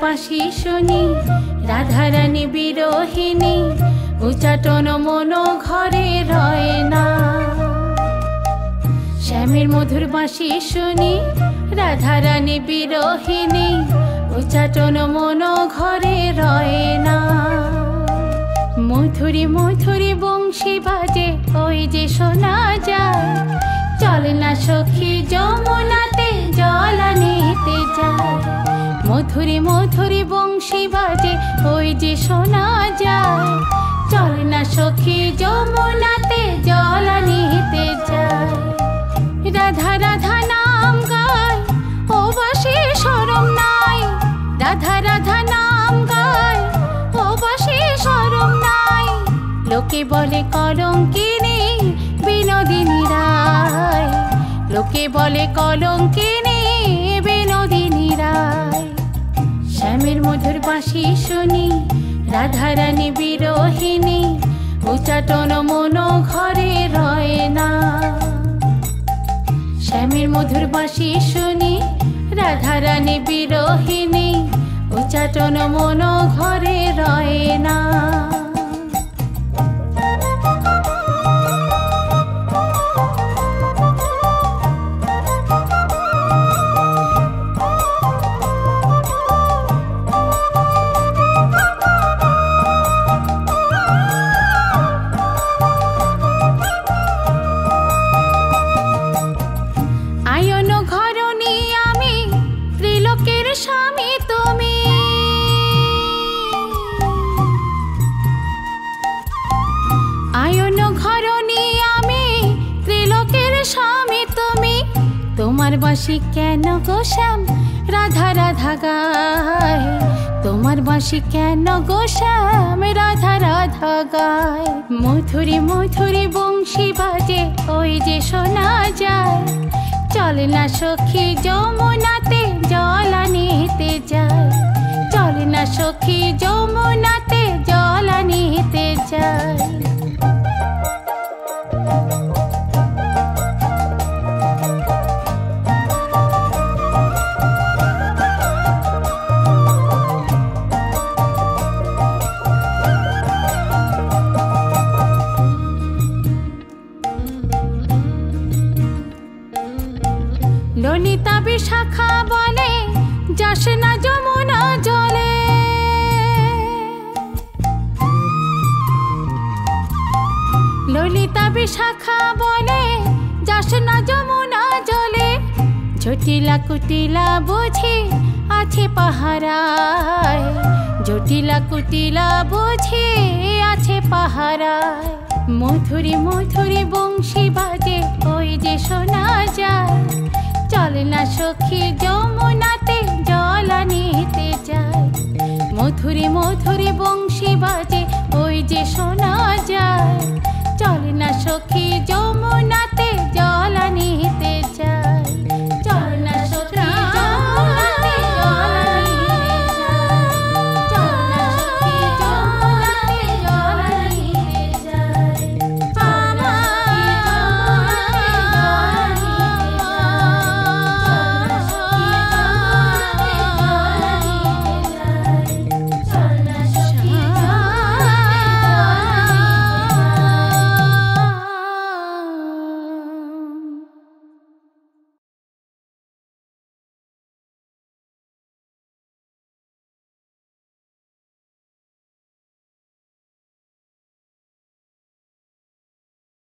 বাঁশি শুনি রাধারানী বিরহিণী উচ্চাটন মন ঘরে রয় না। শ্যামের মধুর বাঁশি শুনি রাধারানী বিরহিণী উচ্চাটন মন ঘরে রয় না। মধুরী মধুরী বংশী বাজে ওই যে শোনা যায়, চল না সখী যমুনাতে জল আনিতে যায়। মধুরী মধুরী বংশী বাজে ওই যে শোনা যায়, চল না সখী যমুনাতে জল আনিতে যায়। রাধা রাধা নাম গায় ও বাঁশি শরম নাই, রাধা রাধা নাম গায় ও বাঁশি শরম নাই। লোকে বলে কলঙ্কিনী বিনোদিনী রায়, লোকে বলে কলঙ্কিনী বিনোদিনী রায়। শ্যামের মধুর বাঁশি শুনি রাধারানী বিরহিণী উচ্চাটন মন ঘরে রয় না। শ্যামের মধুর বাঁশি শুনি রাধারানী বিরহিণী উচ্চাটন মন ঘরে রয় না। তোমার বাঁশি কেন গো শ্যাম রাধা রাধা গায়, তোমার বাঁশি কেন গো শ্যাম রাধা রাধা গায়। মধুরী মধুরী বংশী বাজে ওই যে শোনা যায়, চল না সখী যমুনাতে জল আনিতে যায়। চল না সখী যমুনাতে জল আনিতে যায়। ললিতা বিশাখা বলে যাস না যমুনা জলে, ললিতা বিশাখা বলে যাস না যমুনা জলে। জটিলা কুটিলা বুঝি আছে পাহারায়, জটিলা কুটিলা বুঝি আছে পাহারায়। মধুরী মধুরী বংশী বাজে ওই যে শোনা যায়, চল না সখী যমুনাতে জল আনিতে যায়। মধুরী মধুরী বংশী বাজে ওই যে শোনা যায়, চল না সখী যমুনাতে জল আনিতে